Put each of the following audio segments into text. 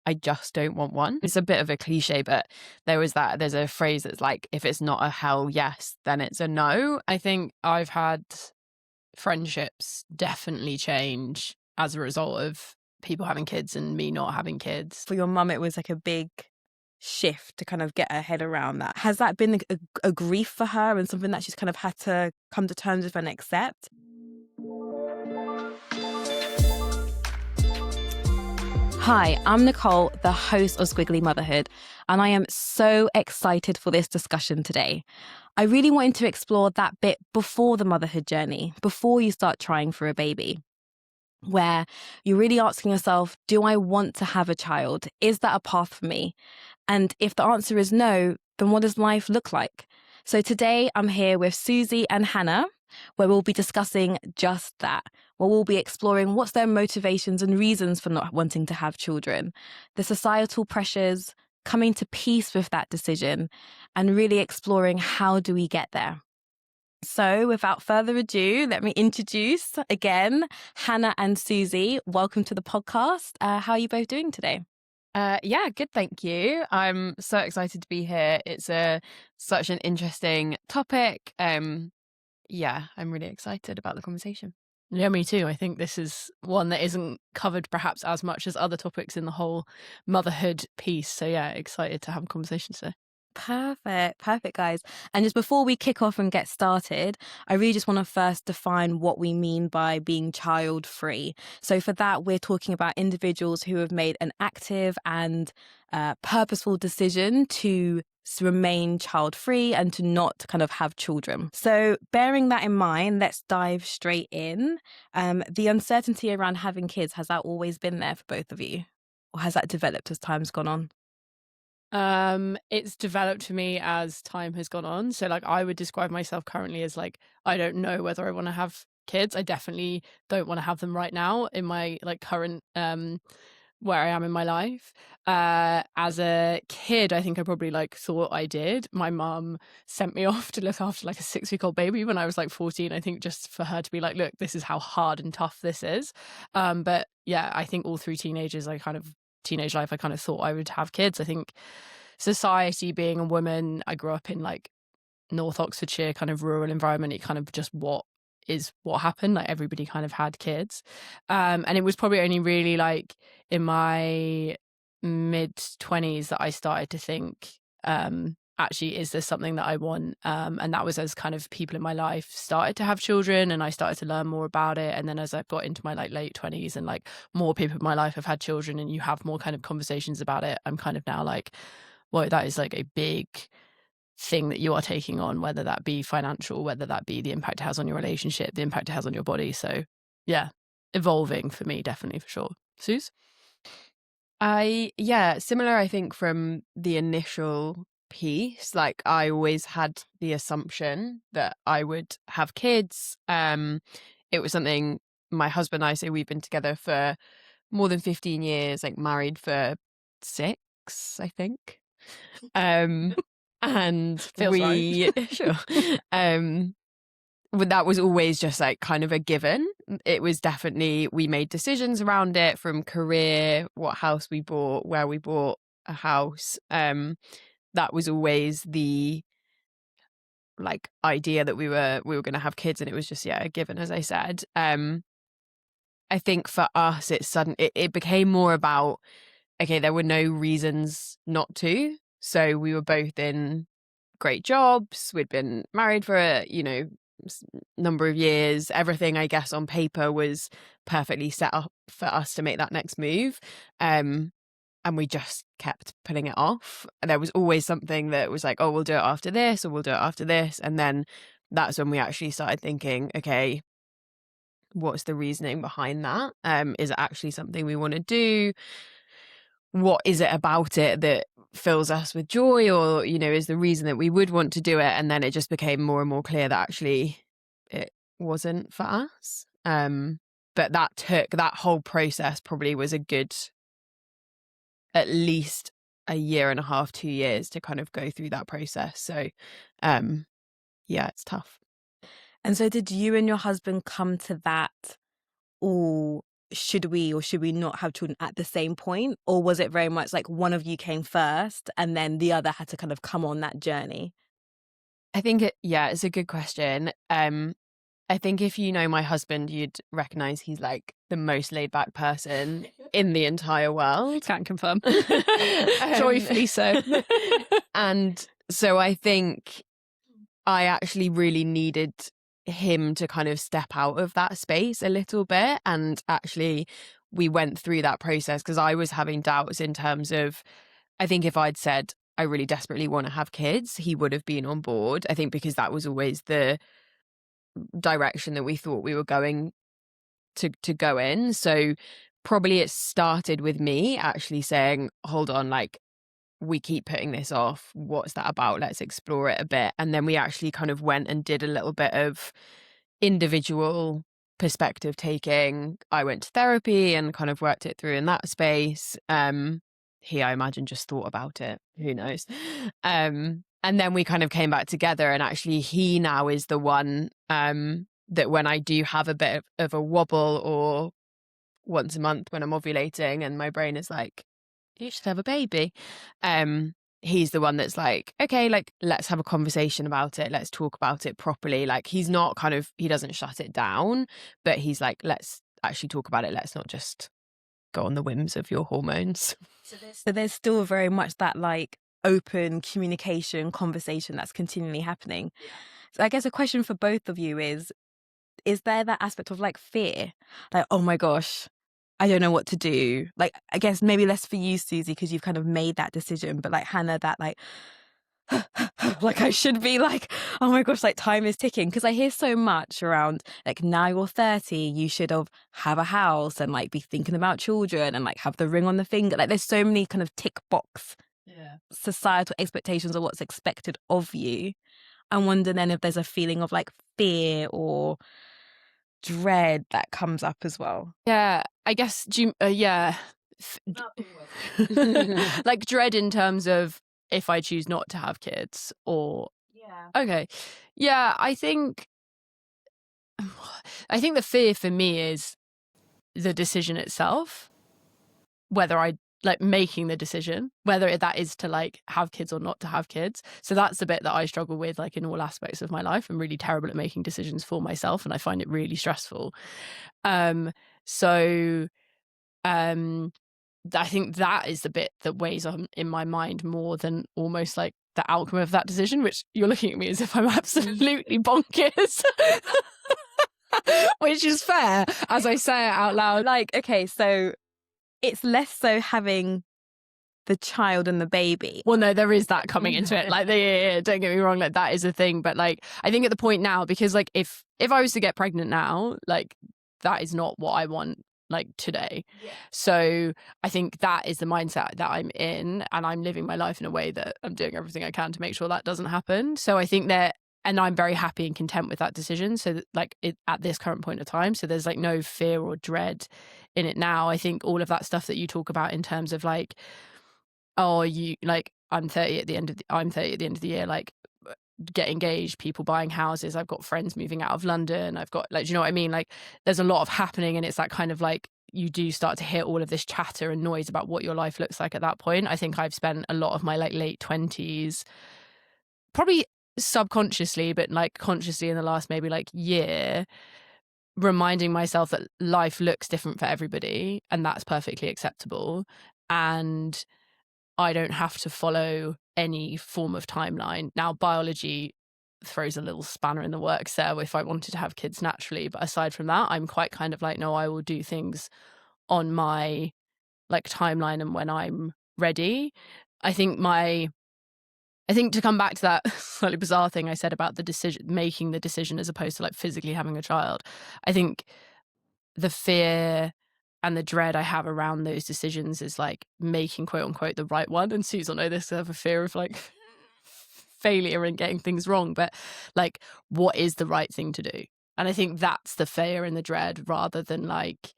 I just don't want one. It's a bit of a cliche, but there's a phrase that's like, if it's not a hell yes, then it's a no. I think I've had friendships definitely change as a result of people having kids and me not having kids. For your mum, it was like a big shift to kind of get her head around that. Has that been a grief for her and something that she's kind of had to come to terms with and accept? Hi, I'm Nicole, the host of Squiggly Motherhood, and I am so excited for this discussion today. I really wanted to explore that bit before the motherhood journey, before you start trying for a baby, where you're really asking yourself, do I want to have a child? Is that a path for me? And if the answer is no, then what does life look like? So today I'm here with Suzie and Hannah, where we'll be discussing just that, where we'll be exploring what's their motivations and reasons for not wanting to have children, the societal pressures, coming to peace with that decision, and really exploring how do we get there. So without further ado, let me introduce again Hannah and Suzie. Welcome to the podcast. How are you both doing today? Yeah, good, thank you. I'm so excited to be here. It's such an interesting topic. Yeah, I'm really excited about the conversation. Yeah, me too. I think this is one that isn't covered perhaps as much as other topics in the whole motherhood piece. So yeah, excited to have a conversation today. Perfect, guys. And just before we kick off and get started, I really just want to first define what we mean by being child-free. So for that, we're talking about individuals who have made an active and purposeful decision to remain child-free and to not kind of have children. So bearing that in mind, let's dive straight in. The uncertainty around having kids, has that always been there for both of you? Or has that developed as time's gone on? It's developed for me as time has gone on. So like I would describe myself currently as like, I don't know whether I want to have kids. I definitely don't want to have them right now in my like current where I am in my life. As a kid, I think I probably like thought I did. My mum sent me off to look after like a 6-week-old baby when I was like 14. I think just for her to be like, look, this is how hard and tough this is. But yeah, I think all through teenage life, I kind of thought I would have kids. I think society, being a woman, I grew up in like North Oxfordshire, kind of rural environment. It kind of just what happened. Like everybody kind of had kids. And it was probably only really like in my mid-20s that I started to think, actually, is this something that I want? And that was as kind of people in my life started to have children and I started to learn more about it. And then as I got into my like late 20s and like more people in my life have had children and you have more kind of conversations about it, I'm kind of now like, well, that is like a big thing that you are taking on, whether that be financial, whether that be the impact it has on your relationship, the impact it has on your body. So yeah, evolving for me, definitely, for sure. Suze? Similar, I think, from the initial piece. Like I always had the assumption that I would have kids. It was something my husband and I say we've been together for more than 15 years, like married for 6, I think. And Feels right. sure. That was always just like kind of a given. It was definitely, we made decisions around it, from career, what house we bought, where we bought a house. That was always the like idea that we were going to have kids, and it was just a given, as I said. I think for us, it became more about, okay, there were no reasons not to. So we were both in great jobs. We'd been married for a number of years. Everything, I guess, on paper was perfectly set up for us to make that next move. And we just kept putting it off. There was always something that was like, oh, we'll do it after this, or we'll do it after this. And then that's when we actually started thinking, okay, what's the reasoning behind that? Is it actually something we want to do? What is it about it that fills us with joy, or is the reason that we would want to do it? And then it just became more and more clear that actually it wasn't for us. But that whole process probably was a good at least a year and a half, 2 years to kind of go through that process. So it's tough. And so did you and your husband come to that all should we or should we not have children at the same point? Or was it very much like one of you came first and then the other had to kind of come on that journey? I think it's a good question. I think if you know my husband, you'd recognize he's like the most laid back person in the entire world. Can't confirm. Joyfully so. And so I think I actually really needed him to kind of step out of that space a little bit. And actually, we went through that process because I was having doubts in terms of, I think if I'd said, I really desperately want to have kids, he would have been on board. I think because that was always the direction that we thought we were going to go in. So probably it started with me actually saying, hold on, like, we keep putting this off. What's that about? Let's explore it a bit. And then we actually kind of went and did a little bit of individual perspective taking. I went to therapy and kind of worked it through in that space. He, I imagine, just thought about it. Who knows? And then we kind of came back together, and actually he now is the one that when I do have a bit of a wobble, or once a month when I'm ovulating and my brain is like, you should have a baby, he's the one that's like, okay, like, let's have a conversation about it. Let's talk about it properly. Like, he's not kind of, he doesn't shut it down, but he's like, let's actually talk about it. Let's not just go on the whims of your hormones. So there's still very much that like open communication conversation that's continually happening. So I guess a question for both of you is there that aspect of like fear? Like, oh my gosh, I don't know what to do. Like, I guess maybe less for you, Suzie, because you've kind of made that decision, but like Hannah, that like, like I should be like, oh my gosh, like time is ticking. Because I hear so much around like, now you're 30, you should have a house and like be thinking about children and like have the ring on the finger. Like there's so many kind of tick box societal expectations of what's expected of you. I wonder then if there's a feeling of like fear or dread that comes up as well. Yeah, I guess, like dread in terms of if I choose not to have kids, or okay, yeah, I think the fear for me is the decision itself, whether I like making the decision, whether that is to like have kids or not to have kids. So that's the bit that I struggle with, like in all aspects of my life. I'm really terrible at making decisions for myself, and I find it really stressful. I think that is the bit that weighs on in my mind more than almost like the outcome of that decision, which you're looking at me as if I'm absolutely bonkers. Which is fair as I say it out loud. Like, okay, so it's less so having the child and the baby. Well, no, there is that coming into it. Like, don't get me wrong, like that is a thing. But like, I think at the point now, because like if I was to get pregnant now, like that is not what I want like today. Yeah. So I think that is the mindset that I'm in, and I'm living my life in a way that I'm doing everything I can to make sure that doesn't happen. So I think that, and I'm very happy and content with that decision. So that, like at this current point of time, so there's like no fear or dread in it now. I think all of that stuff that you talk about in terms of like, oh, you like I'm 30 at the end of the year, like get engaged, people buying houses, I've got friends moving out of London, I've got like, do you know what I mean? Like there's a lot of happening, and it's that kind of like you do start to hear all of this chatter and noise about what your life looks like at that point. I think I've spent a lot of my like late 20s, probably subconsciously, but like consciously in the last maybe like year, reminding myself that life looks different for everybody, and that's perfectly acceptable. And I don't have to follow any form of timeline. Now, biology throws a little spanner in the works there if I wanted to have kids naturally. But aside from that, I'm quite kind of like, no, I will do things on my like timeline and when I'm ready. I think to come back to that slightly bizarre thing I said about the decision, making the decision as opposed to like physically having a child, I think the fear and the dread I have around those decisions is like making quote unquote the right one. And Suze will know this, I have a fear of like failure and getting things wrong, but like what is the right thing to do? And I think that's the fear and the dread, rather than like,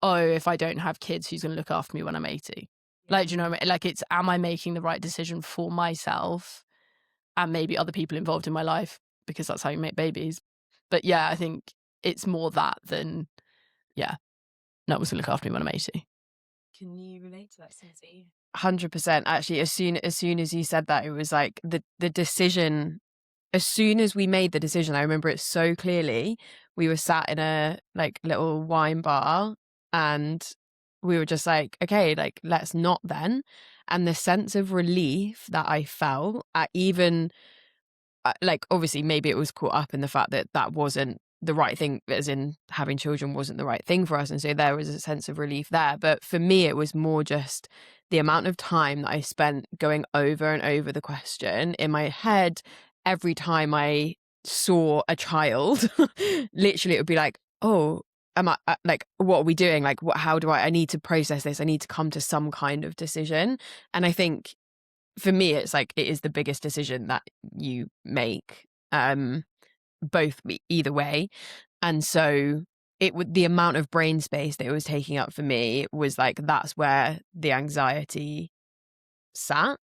oh, if I don't have kids, who's going to look after me when I'm 80? Like, do you know what I mean? Like, it's, am I making the right decision for myself and maybe other people involved in my life, because that's how you make babies. But yeah, I think it's more that than, yeah, no one's going to look after me when I'm 80. Can you relate to that, Suzie? 100%. Actually, as soon as you said that, it was like the decision. As soon as we made the decision, I remember it so clearly. We were sat in a like little wine bar, and we were just like, okay, like let's not then. And the sense of relief that I felt at even like, obviously maybe it was caught up in the fact that that wasn't the right thing, as in having children wasn't the right thing for us, and so there was a sense of relief there. But for me, it was more just the amount of time that I spent going over and over the question in my head every time I saw a child. Literally, it would be like, oh, am I like, what are we doing? Like, what? How do I need to process this? I need to come to some kind of decision. And I think for me, it's like it is the biggest decision that you make, either way. And so it would, the amount of brain space that it was taking up for me was like, that's where the anxiety sat.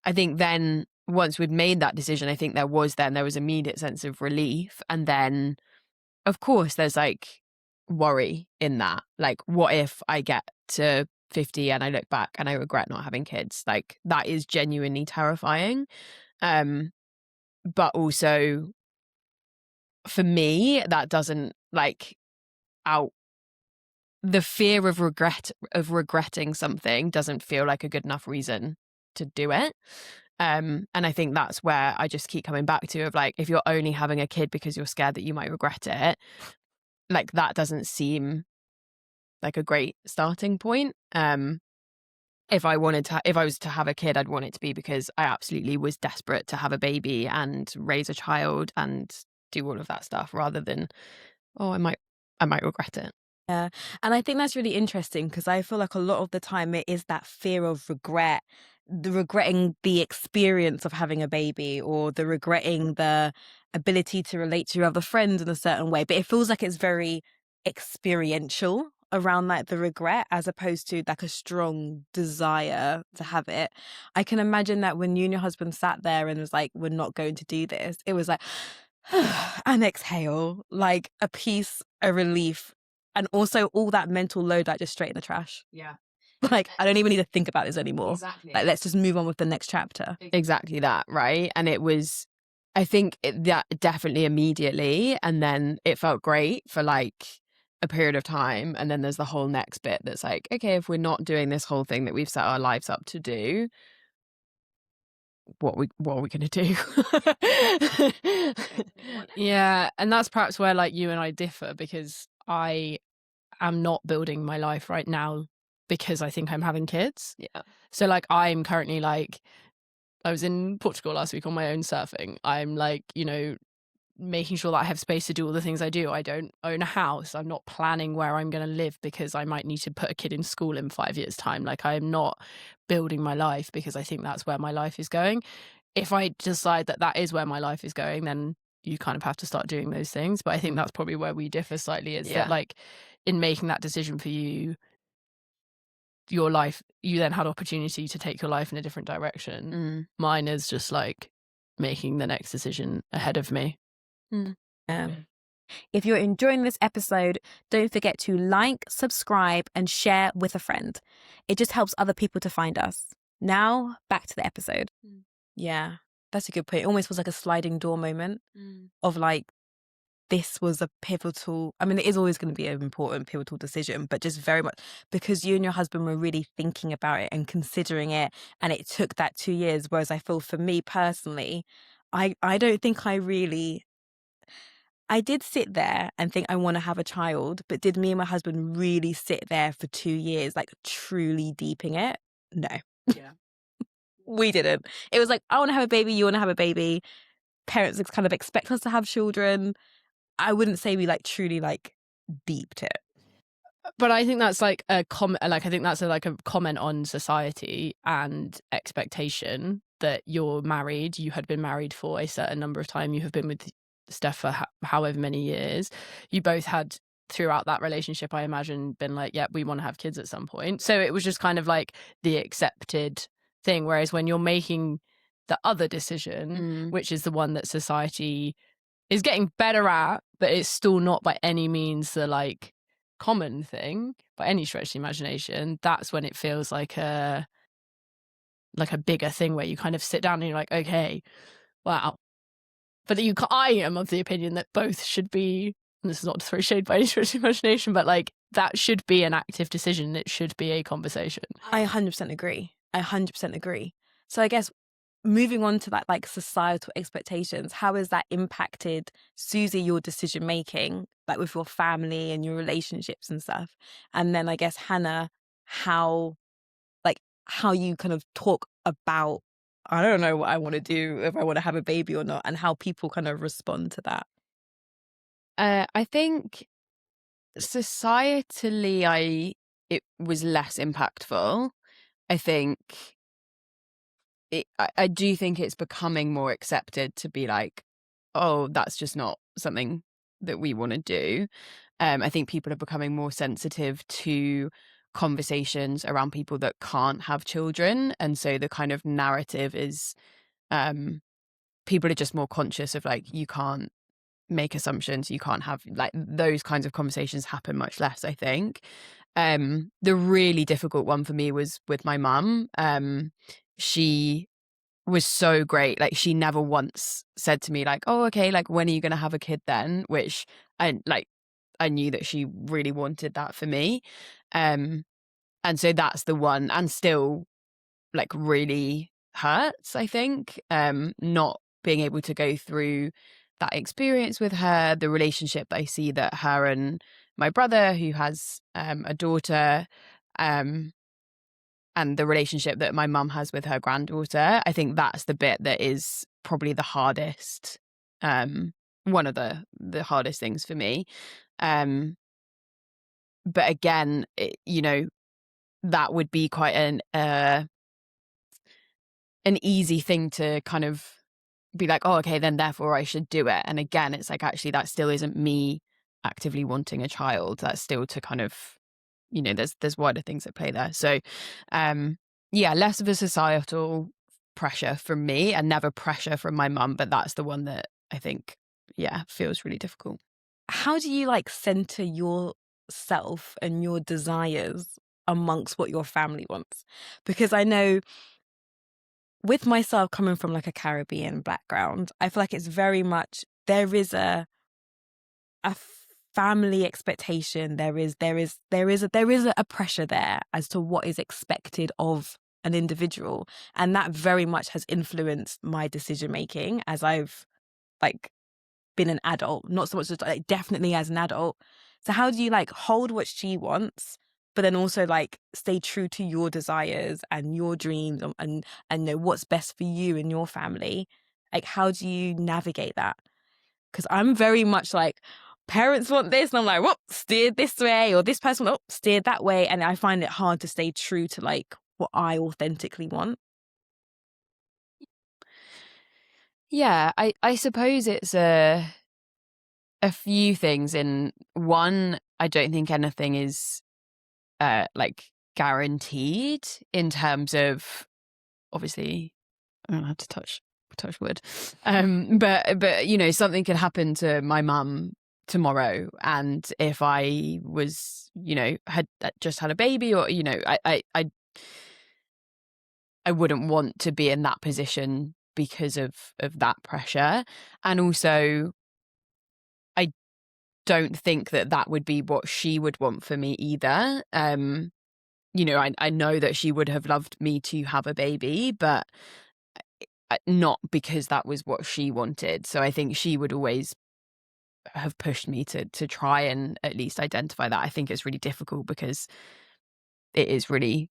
I think then once we'd made that decision, I think there was immediate sense of relief. And then of course there's like worry in that. Like, what if I get to 50 and I look back and I regret not having kids? Like, that is genuinely terrifying. But also for me, that doesn't like out the fear of regretting something doesn't feel like a good enough reason to do it. And I think that's where I just keep coming back to, of like, if you're only having a kid because you're scared that you might regret it, like that doesn't seem like a great starting point. If I was to have a kid, I'd want it to be because I absolutely was desperate to have a baby and raise a child and do all of that stuff, rather than, oh, I might regret it. Yeah. And I think that's really interesting, because I feel like a lot of the time it is that fear of regretting the experience of having a baby, or the regretting the ability to relate to your other friends in a certain way. But it feels like it's very experiential around like the regret, as opposed to like a strong desire to have it. I can imagine that when you and your husband sat there and was like, we're not going to do this, it was like an exhale, like a peace, a relief, and also all that mental load like just straight in the trash. Yeah. Like, I don't even need to think about this anymore. Exactly. Like, let's just move on with the next chapter. Exactly that, right? And it was, I think that definitely immediately, and then it felt great for like a period of time, and then there's the whole next bit that's like, okay, if we're not doing this whole thing that we've set our lives up to do, what are we going to do? Yeah, and that's perhaps where like you and I differ, because I am not building my life right now because I think I'm having kids. Yeah. So like I'm currently like, I was in Portugal last week on my own surfing. I'm like, you know, making sure that I have space to do all the things I do. I don't own a house. I'm not planning where I'm going to live because I might need to put a kid in school in 5 years' time. Like, I'm not building my life because I think that's where my life is going. If I decide that that is where my life is going, then you kind of have to start doing those things. But I think that's probably where we differ slightly, is that like in making that decision for you, your life, you then had opportunity to take your life in a different direction. Mine is just like making the next decision ahead of me. If you're enjoying this episode, don't forget to like, subscribe, and share with a friend. It just helps other people to find us. Now, back to the episode. Yeah, that's a good point. It almost was like a sliding door moment of like, this was a pivotal, I mean, it is always going to be an important pivotal decision, but just very much because you and your husband were really thinking about it and considering it, and it took that 2 years. Whereas I feel for me personally, I don't think I did sit there and think I want to have a child, but did me and my husband really sit there for 2 years, like truly deeping it? No. Yeah. We didn't. It was like, I want to have a baby, you want to have a baby. Parents kind of expect us to have children. I wouldn't say we like truly like deeped it. But I think that's like a comment. Like, I think that's like a comment on society and expectation that you're married. You had been married for a certain number of time. You have been with Steph for however many years. You both had throughout that relationship, I imagine, been like, yeah, we want to have kids at some point. So it was just kind of like the accepted thing. Whereas when you're making the other decision, which is the one that society is getting better at, but it's still not by any means the like common thing. by any stretch of the imagination, that's when it feels like a bigger thing where you kind of sit down and you're like, okay, wow. But I am of the opinion that both should be, and this is not to throw shade by any stretch of the imagination, but like that should be an active decision. It should be a conversation. I 100% agree. I 100% agree. So I guess moving on to that, like societal expectations, how has that impacted, Suzie, your decision making, like with your family and your relationships and stuff? And then I guess Hannah, how you kind of talk about, I don't know what I want to do, if I want to have a baby or not, and how people kind of respond to that. I think societally, it was less impactful. I think I do think it's becoming more accepted to be like, oh, that's just not something that we want to do. I think people are becoming more sensitive to conversations around people that can't have children. And so the kind of narrative is people are just more conscious of like, you can't make assumptions, you can't have like those kinds of conversations happen much less, I think. The really difficult one for me was with my mum. She was so great. Like she never once said to me like, oh, okay, like when are you going to have a kid then? Which I knew that she really wanted that for me. And so that's the one, and still like really hurts, I think, not being able to go through that experience with her, the relationship I see that her and my brother, who has a daughter, and the relationship that my mum has with her granddaughter. I think that's the bit that is probably the hardest, one of the hardest things for me. But again, that would be quite an easy thing to kind of be like, oh, okay, then therefore I should do it. And again, it's like, actually, that still isn't me actively wanting a child. That's still to kind of, there's wider things at play there. So, less of a societal pressure from me and never pressure from my mum, but that's the one that I think, feels really difficult. How do you like center yourself and your desires amongst what your family wants? Because I know with myself coming from like a Caribbean background, I feel like it's very much, there is a family expectation. There is a pressure there as to what is expected of an individual, and that very much has influenced my decision making as I've like been an adult. Not so much as like definitely as an adult. So how do you like hold what she wants, but then also like stay true to your desires and your dreams and know what's best for you and your family? Like how do you navigate that? Because I'm very much like, parents want this, and I'm like, whoop, steered this way, or this person, oh, steered that way. And I find it hard to stay true to like what I authentically want. Yeah, I suppose it's a few things. In one, I don't think anything is like guaranteed in terms of, obviously, I don't have to touch wood, but something could happen to my mum tomorrow, and if I was had just had a baby, or I wouldn't want to be in that position because of that pressure. And also I don't think that would be what she would want for me either. I know that she would have loved me to have a baby, but not because that was what she wanted. So I think she would always have pushed me to try and at least identify that. I think it's really difficult because it is really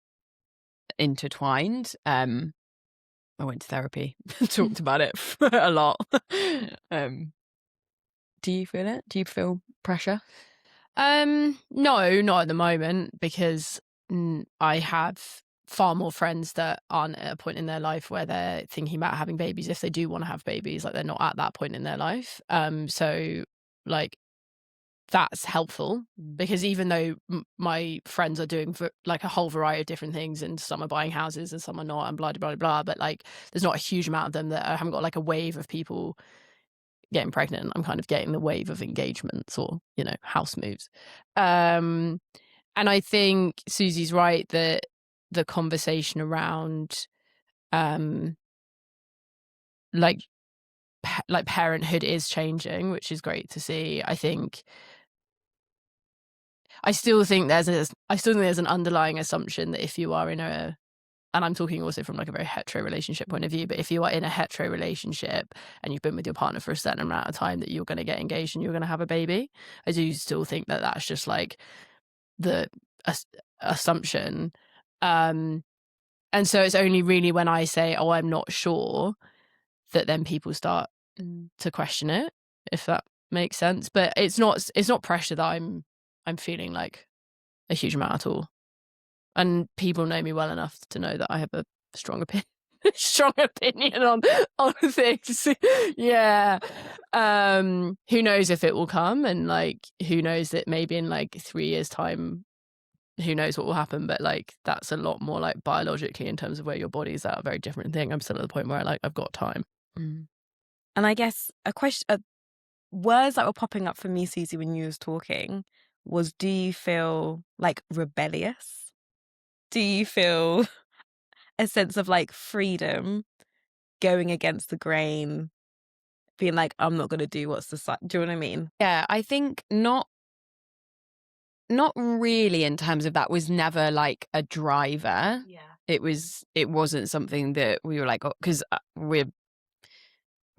intertwined. I went to therapy, talked about it a lot. Do you feel it? Do you feel pressure? No, not at the moment, because I have far more friends that aren't at a point in their life where they're thinking about having babies if they do want to have babies. Like they're not at that point in their life. So like that's helpful, because even though my friends are doing like a whole variety of different things, and some are buying houses and some are not, and blah blah blah blah, but like there's not a huge amount of them that I haven't got like a wave of people getting pregnant. I'm kind of getting the wave of engagements or house moves, and And I think Susie's right that the conversation around like parenthood is changing, which is great to see. I still think there's an underlying assumption that if you are in a, and I'm talking also from like a very hetero relationship point of view, but if you are in a hetero relationship and you've been with your partner for a certain amount of time, that you're going to get engaged and you're going to have a baby. I do still think that that's just like the assumption. And so it's only really when I say, oh, I'm not sure, that then people start to question it, if that makes sense. But it's not pressure that I'm feeling like a huge amount at all. And people know me well enough to know that I have a strong opinion on things. Yeah. Who knows if it will come, and like who knows that maybe in like 3 years' time, who knows what will happen. But like that's a lot more like biologically in terms of where your body's at, a very different thing. I'm still at the point where like I've got time. And I guess words that were popping up for me, Suzie, when you was talking was, do you feel like rebellious? Do you feel a sense of like freedom, going against the grain, being like, I'm not going to do what's society? Do you know what I mean? Yeah, I think not really in terms of that was never like a driver. Yeah. It wasn't something that we were like, because we're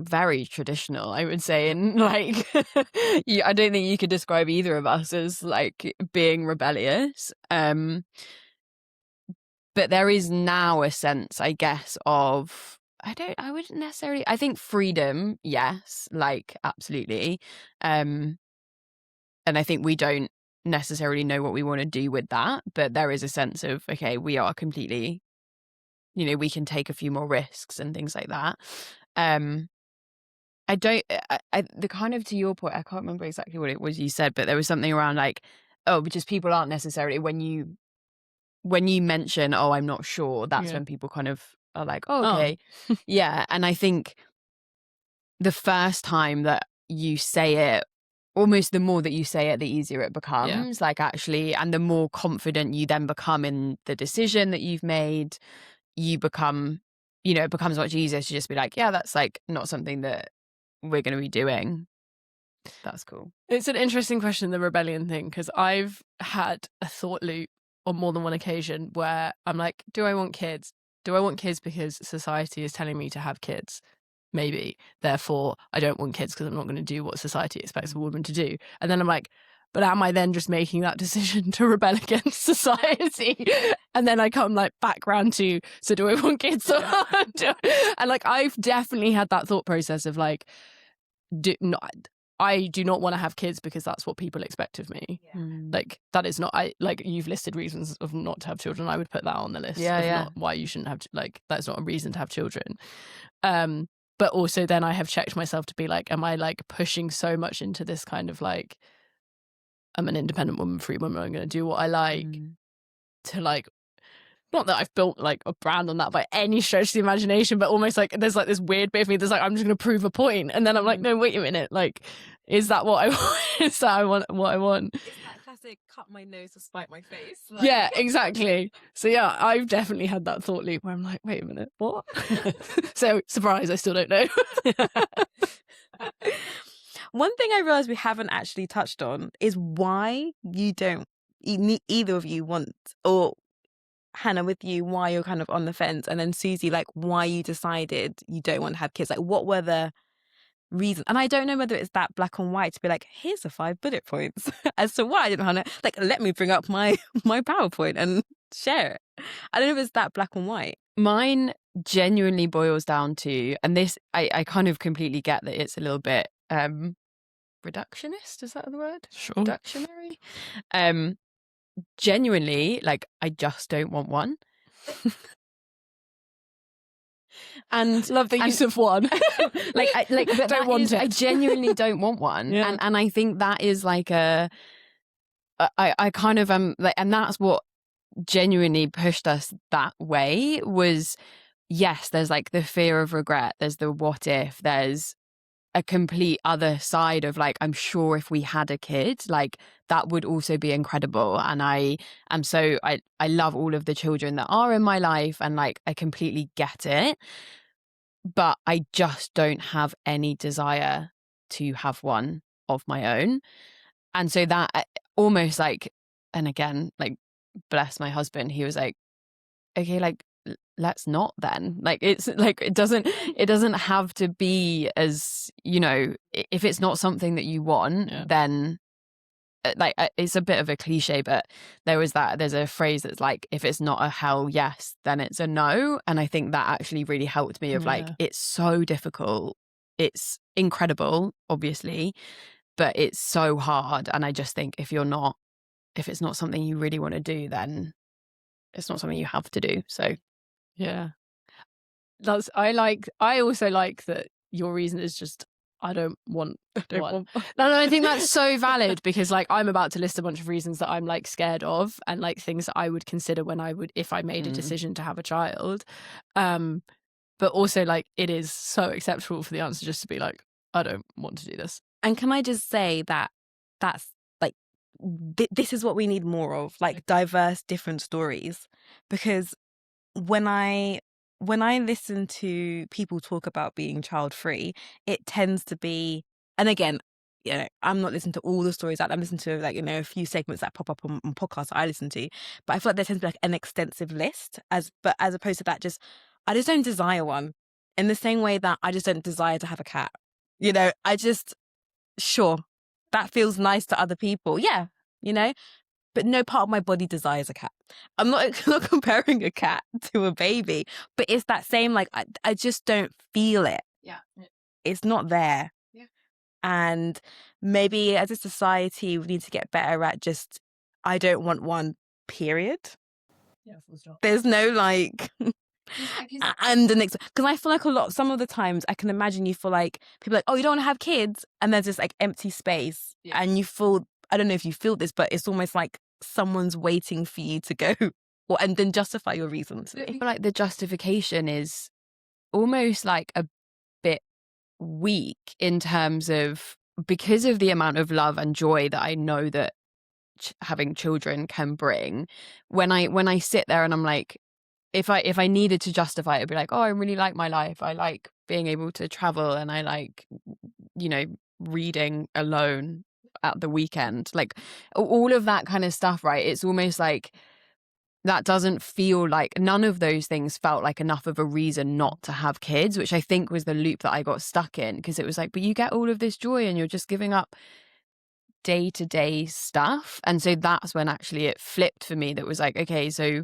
very traditional, I would say, and like I don't think you could describe either of us as like being rebellious. But there is now a sense, I guess, of I wouldn't necessarily, I think freedom, yes, like absolutely. And I think we don't necessarily know what we want to do with that, but there is a sense of, okay, we are completely, we can take a few more risks and things like that. The kind of, to your point, I can't remember exactly what it was you said, but there was something around like, oh, because people aren't necessarily, when you mention, oh, I'm not sure, that's when people kind of are like, oh, okay. Yeah. And I think the first time that you say it, almost the more that you say it, the easier it becomes, like actually, and the more confident you then become in the decision that you've made, you become, it becomes much easier to just be like, yeah, that's like not something that we're going to be doing. That's cool. It's an interesting question, the rebellion thing, because I've had a thought loop on more than one occasion where I'm like, do I want kids? Do I want kids because society is telling me to have kids? Maybe. Therefore, I don't want kids because I'm not going to do what society expects a woman to do. And then I'm like, but am I then just making that decision to rebel against society? And then I come like back round to, so do I want kids? And like, I've definitely had that thought process of like, I do not want to have kids because that's what people expect of me. Yeah. Like that is not, like you've listed reasons of not to have children. I would put that on the list. Not why you shouldn't have, like, that's not a reason to have children. But also then I have checked myself to be like, am I like pushing so much into this kind of like, I'm an independent woman, free woman, I'm going to do what I like, to like, not that I've built like a brand on that by any stretch of the imagination, but almost like there's like this weird bit of me that's like, I'm just going to prove a point. And then I'm like, no, wait a minute. Like, is that what I want? Is that what I want? It's that classic cut my nose to spite my face. Like... Yeah, exactly. So yeah, I've definitely had that thought loop where I'm like, wait a minute, what? So surprise, I still don't know. One thing I realised we haven't actually touched on is why you don't, either of you want, or Hannah with you, why you're kind of on the fence, and then Suzie, like why you decided you don't want to have kids. Like what were the reasons? And I don't know whether it's that black and white to be like, here's the 5 bullet points as to why I didn't want to, like, let me bring up my PowerPoint and share it. I don't know if it's that black and white. Mine genuinely boils down to, and this I kind of completely get that it's a little bit reductionist, is that the word? Sure. Reductionary. Genuinely, like, I just don't want one. And love the use of one. But don't want it. I genuinely don't want one. Yeah. And I think that is like I kind of am like, and that's what genuinely pushed us that way was, yes, there's like the fear of regret, there's the what if, there's a complete other side of like, I'm sure if we had a kid, like that would also be incredible. And I love all of the children that are in my life, and like I completely get it, but I just don't have any desire to have one of my own. And so that almost like, and again, like, bless my husband, he was like, okay, like, let's not then. Like, it's like, it doesn't have to be, as, you know, if it's not something that you want, then like, it's a bit of a cliche, but there's a phrase that's like, if it's not a hell yes, then it's a no. And I think that actually really helped me of like, it's so difficult. It's incredible, obviously, but it's so hard. And I just think if it's not something you really want to do, then it's not something you have to do. So yeah, I also like that your reason is just, I don't want one. No, I think that's so valid, because like I'm about to list a bunch of reasons that I'm like scared of, and like things that I would consider if I made a decision to have a child. But also like it is so acceptable for the answer just to be like, I don't want to do this. And can I just say that's like, this is what we need more of, like diverse, different stories. Because when I listen to people talk about being child free, it tends to be, and again, you know, I'm not listening to all the stories out. I'm listening to like, you know, a few segments that pop up on podcasts that I listen to, but I feel like there tends to be like an extensive list, as opposed to that, I just don't desire one, in the same way that I just don't desire to have a cat. You know, sure, that feels nice to other people. Yeah, you know, but no part of my body desires a cat. I'm not comparing a cat to a baby, but it's that same, like, I just don't feel it. Yeah. It's not there. Yeah. And maybe as a society, we need to get better at just, I don't want one, period. Yeah, full stop. There's no like... and the next, because I feel like some of the times I can imagine you feel like people are like, oh, you don't want to have kids, and there's this like empty space, and you feel, I don't know if you feel this, but it's almost like someone's waiting for you to go, and then justify your reasons. I feel like the justification is almost like a bit weak in terms of, because of the amount of love and joy that I know that having children can bring. When I sit there and I'm like, if I needed to justify it, it'd be like, oh, I really like my life. I like being able to travel, and I like, you know, reading alone at the weekend, like all of that kind of stuff, right? It's almost like that doesn't feel like, none of those things felt like enough of a reason not to have kids, which I think was the loop that I got stuck in, because it was like, but you get all of this joy and you're just giving up day-to-day stuff. And so that's when actually it flipped for me, that was like, okay, so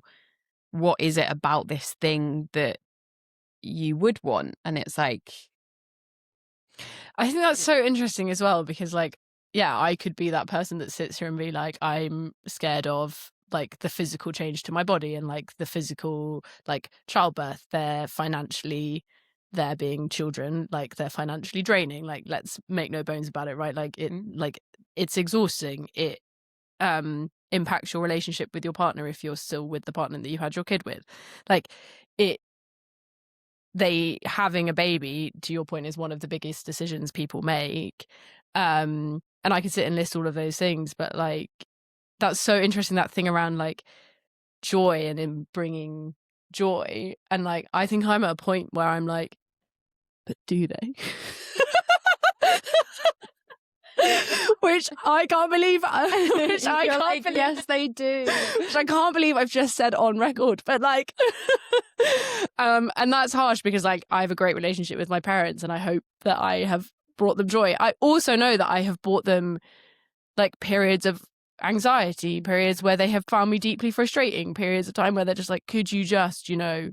what is it about this thing that you would want? And it's like, I think that's so interesting as well, because like, yeah, I could be that person that sits here and be like, I'm scared of like the physical change to my body, and like the physical, like childbirth, they're being children, like they're financially draining, like let's make no bones about it, right? Like it's exhausting. It impacts your relationship with your partner if you're still with the partner that you had your kid with. Like having a baby, to your point, is one of the biggest decisions people make. And I could sit and list all of those things, but like, that's so interesting, that thing around like joy and in bringing joy. And like, I think I'm at a point where I'm like, but do they? Which I can't believe. Yes, they do. Which I can't believe I've just said on record. But like, and that's harsh, because like I have a great relationship with my parents, and I hope that I have brought them joy. I also know that I have brought them like periods of anxiety, periods where they have found me deeply frustrating, periods of time where they're just like, could you just, you know,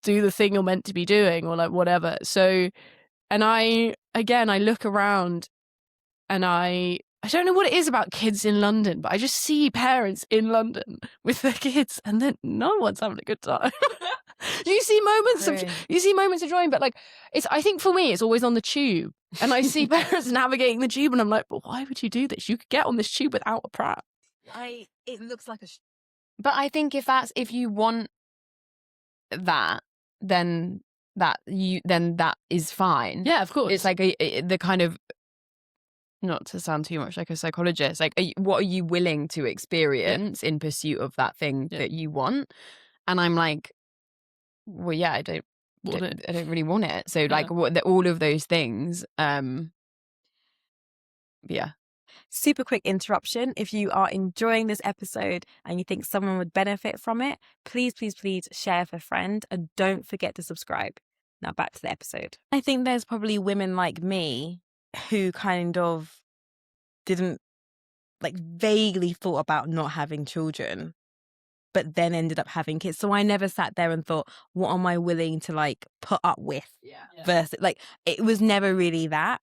do the thing you're meant to be doing, or like whatever. So, and I look around, and I don't know what it is about kids in London, but I just see parents in London with their kids, and then no one's having a good time. You see moments of joy, but like, I think for me, it's always on the tube, and I see parents navigating the tube, and I'm like, but why would you do this? You could get on this tube without a pram. It looks like but I think if you want that, then that is fine. Yeah, of course. It's like the kind of, not to sound too much like a psychologist, like what are you willing to experience in pursuit of that thing that you want? And I'm like, well, yeah, I don't really want it. So like all of those things, yeah. Super quick interruption. If you are enjoying this episode and you think someone would benefit from it, please share with a friend, and don't forget to subscribe. Now back to the episode. I think there's probably women like me who kind of didn't, like, vaguely thought about not having children, but then ended up having kids. So I never sat there and thought, what am I willing to like put up with? Versus, like, it was never really that.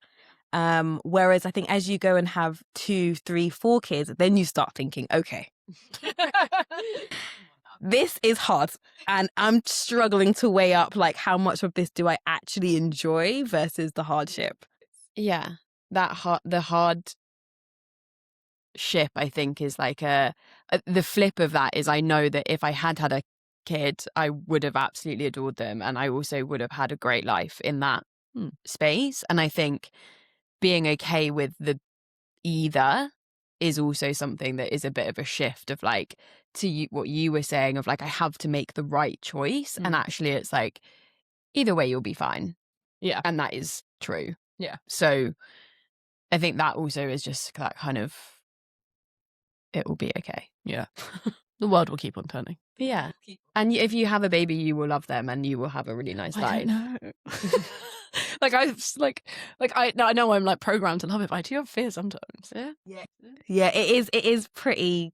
Whereas I think as you go and have 2, 3, 4 kids, then you start thinking, okay, this is hard, and I'm struggling to weigh up like how much of this do I actually enjoy versus the hardship. Yeah, the hard ship, I think, is like the flip of that is, I know that if I had a kid, I would have absolutely adored them, and I also would have had a great life in that space. And I think being okay with the either is also something that is a bit of a shift of like, to you, what you were saying of like, I have to make the right choice. And actually it's like, either way, you'll be fine. Yeah. And that is true. Yeah. So I think that also is just that kind of, it will be okay. Yeah. The world will keep on turning. Yeah. And if you have a baby, you will love them and you will have a really nice life. I don't know. I know I'm like programmed to love it, but I do have fear sometimes. Yeah, it is pretty,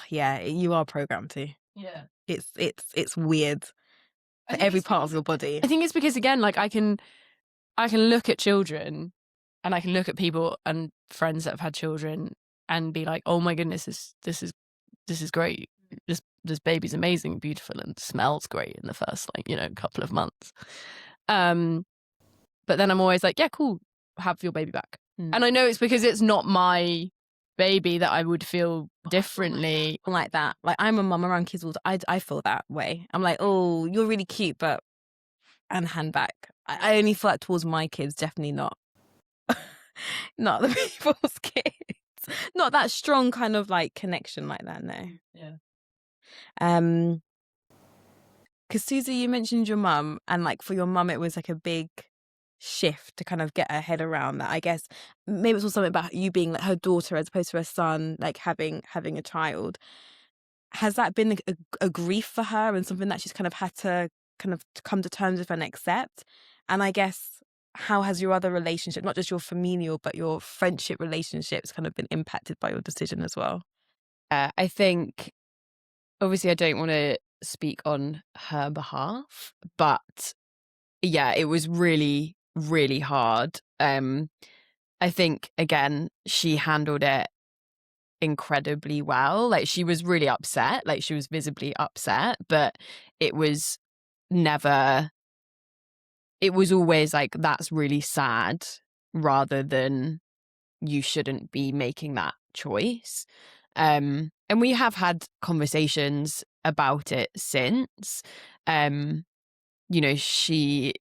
yeah, you are programmed to. Yeah. It's weird for every part of your body. I think it's because, again, like I can look at children, and I can look at people and friends that have had children and be like, oh my goodness, this is great. This baby's amazing, beautiful, and smells great in the first, like, couple of months. But then I'm always like, yeah, cool, have your baby back. And I know it's because it's not my baby that I would feel differently. Like that. Like, I'm a mum around kids all the time. I feel that way. I'm like, oh, you're really cute, but and hand back. I only feel that towards my kids, definitely not not the people's kids. Not that strong kind of like connection like that, no. Yeah. Because Suzie, you mentioned your mum, and like for your mum it was like a big shift to kind of get her head around that. I guess maybe it's also something about you being like her daughter as opposed to her son, like having a child. Has that been a grief for her and something that she's kind of had to kind of come to terms with and accept? And I guess, how has your other relationship, not just your familial but your friendship relationships, kind of been impacted by your decision as well? I think, obviously, I don't want to speak on her behalf, but yeah, it was really, really hard. I think, again, she handled it incredibly well. Like, she was really upset, like she was visibly upset, but it was always like, that's really sad, rather than you shouldn't be making that choice. And we have had conversations about it since. She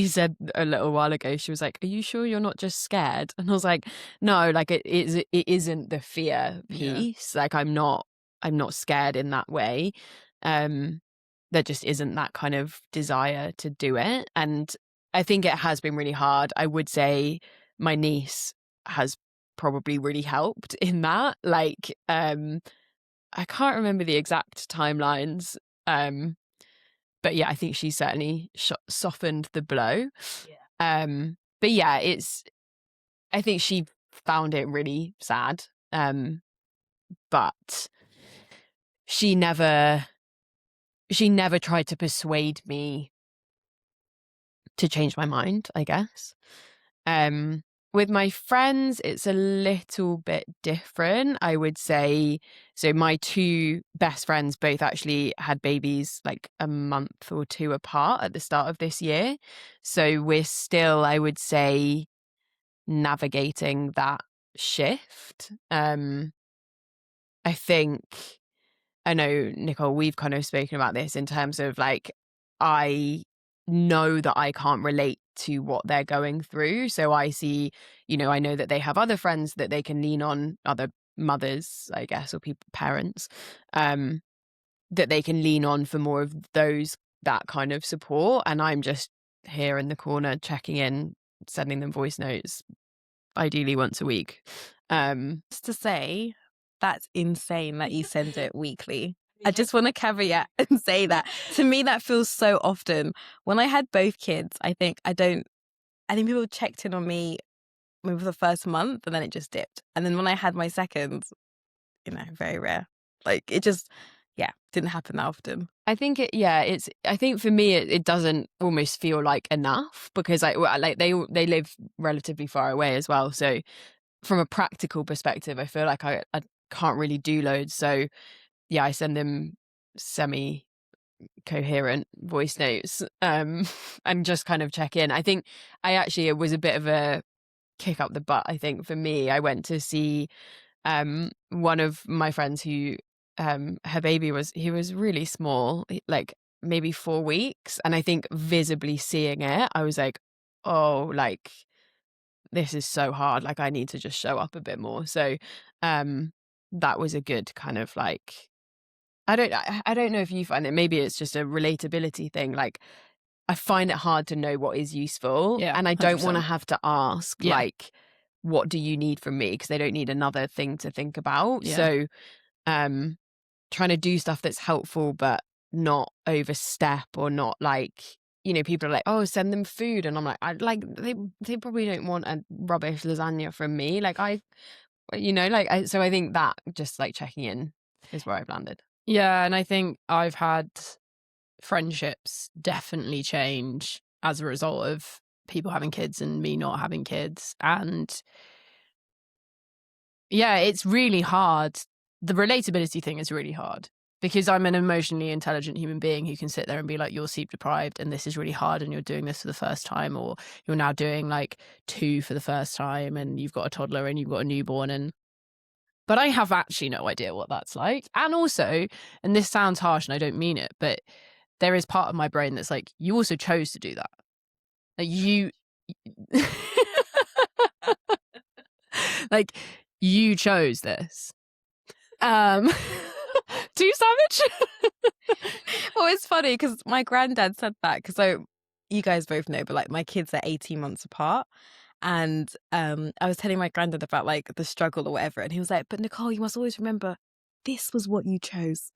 said a little while ago, she was like, are you sure you're not just scared? And I was like, no, like it isn't the fear piece. Like, I'm not scared in that way. There just isn't that kind of desire to do it. And I think it has been really hard. I would say my niece has probably really helped in that. Like, I can't remember the exact timelines, but yeah, I think she certainly softened the blow. But yeah, I think she found it really sad, but she never tried to persuade me to change my mind, I guess. With my friends, it's a little bit different, I would say. So my 2 best friends both actually had babies like a month or 2 apart at the start of this year. So we're still, I would say, navigating that shift. I know, Nicole, we've kind of spoken about this in terms of like, I know that I can't relate to what they're going through. So I see, I know that they have other friends that they can lean on, other mothers, I guess, or parents, that they can lean on for more of that kind of support. And I'm just here in the corner checking in, sending them voice notes, ideally once a week. Just to say, that's insane that you send it weekly. I just want to caveat and say that to me, that feels so often. When I had both kids, I think people checked in on me maybe for the first month and then it just dipped. And then when I had my second, very rare. Like it just, didn't happen that often. I think I think for me, it doesn't almost feel like enough because they live relatively far away as well. So from a practical perspective, I feel like I can't really do loads. So yeah, I send them semi-coherent voice notes and just kind of check in. I think it was a bit of a kick up the butt. I think for me, I went to see one of my friends who her baby was really small, like maybe 4 weeks, and I think visibly seeing it, I was like, oh, like this is so hard, like I need to just show up a bit more. So that was a good kind of like, I don't know if you find it, maybe it's just a relatability thing, like I find it hard to know what is useful, and I don't want to have to ask like, what do you need from me, because they don't need another thing to think about. So trying to do stuff that's helpful but not overstep, or not like, people are like, oh, send them food, and I'm like, they probably don't want a rubbish lasagna from me, like so I think that just like checking in is where I've landed. And I think I've had friendships definitely change as a result of people having kids and me not having kids. And it's really hard. The relatability thing is really hard because I'm an emotionally intelligent human being who can sit there and be like, you're sleep deprived and this is really hard and you're doing this for the first time, or you're now doing like 2 for the first time and you've got a toddler and you've got a newborn. But I have actually no idea what that's like. And also, and this sounds harsh and I don't mean it, but there is part of my brain that's like, you also chose to do that. Like like you chose this. Too savage? Well, it's funny because my granddad said that, because you guys both know, but like my kids are 18 months apart. And I was telling my granddad about like the struggle or whatever. And he was like, but Nicole, you must always remember, this was what you chose.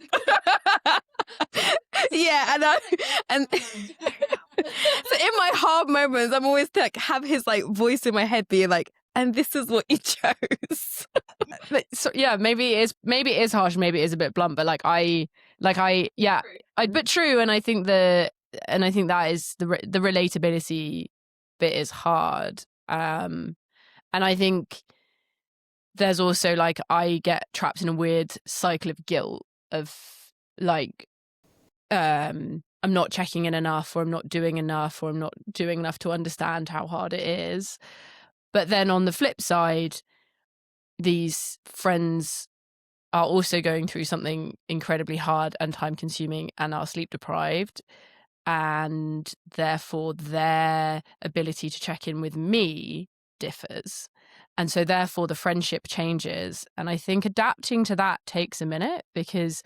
And so in my hard moments, I'm always like have his like voice in my head being like, and this is what you chose. So, maybe it is harsh, maybe it is a bit blunt, but but true. And I think that is the relatability bit is hard. And I think there's also like, I get trapped in a weird cycle of guilt of like, I'm not checking in enough, or I'm not doing enough, or I'm not doing enough to understand how hard it is. But then on the flip side, these friends are also going through something incredibly hard and time consuming and are sleep deprived. And therefore their ability to check in with me differs. And so therefore the friendship changes. And I think adapting to that takes a minute, because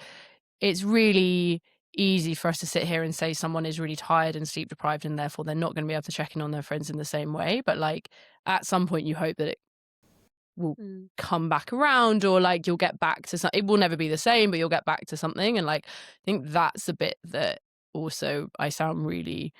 it's really easy for us to sit here and say someone is really tired and sleep deprived and therefore they're not going to be able to check in on their friends in the same way. But like at some point you hope that it will come back around, or like you'll get back to something. It will never be the same, but you'll get back to something. And like I think that's a bit that also, I sound really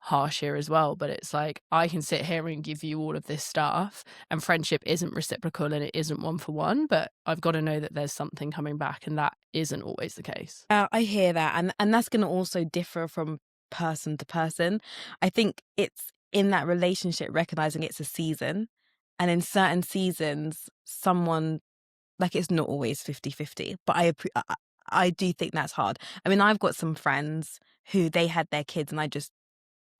harsh here as well, but it's like I can sit here and give you all of this stuff and friendship isn't reciprocal and it isn't one for one, but I've got to know that there's something coming back, and that isn't always the case. I hear that, and that's going to also differ from person to person. I think it's in that relationship recognizing it's a season, and in certain seasons someone, like, it's not always 50-50, but I do think that's hard. I mean, I've got some friends who they had their kids and I just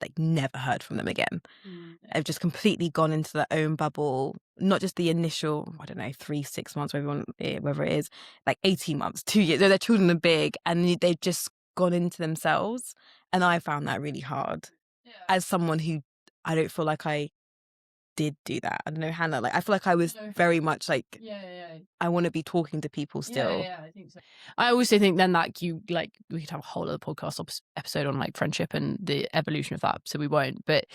like never heard from them again. They've just completely gone into their own bubble, not just the initial, 3-6 months, whether it is, like 18 months, 2 years. Their children are big and they've just gone into themselves. And I found that really hard. as someone who I don't feel like I did do that. I don't know, Hannah, like I feel like I was very much like I want to be talking to people still. I think so. I also think then that we could have a whole other podcast episode on like friendship and the evolution of that, so we won't. But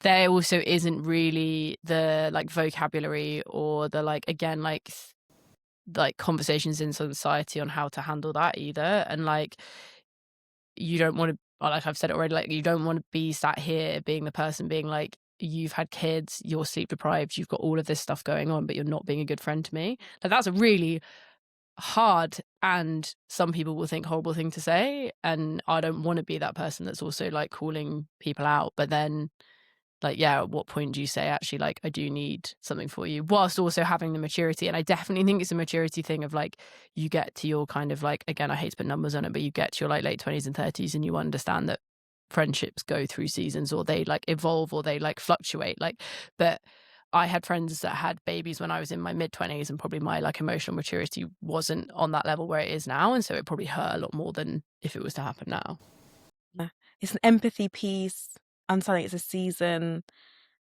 there also isn't really the like vocabulary or the like conversations in society on how to handle that either. And like you don't want to, like I've said it already, like you don't want to be sat here being the person being like, you've had kids, you're sleep deprived, you've got all of this stuff going on, but you're not being a good friend to me. Like that's a really hard, and some people will think horrible thing to say, and I don't want to be that person that's also like calling people out. But then like, yeah, at what point do you say, actually, like, I do need something for you, whilst also having the maturity? And I definitely think it's a maturity thing of like, you get to your kind of like, again, I hate to put numbers on it, but you get to your like late 20s and 30s and you understand that friendships go through seasons, or they like evolve, or they like fluctuate. Like, but I had friends that had babies when I was in my mid 20s, and probably my like emotional maturity wasn't on that level where it is now. And so it probably hurt a lot more than if it was to happen now. It's an empathy piece. Understanding it's a season,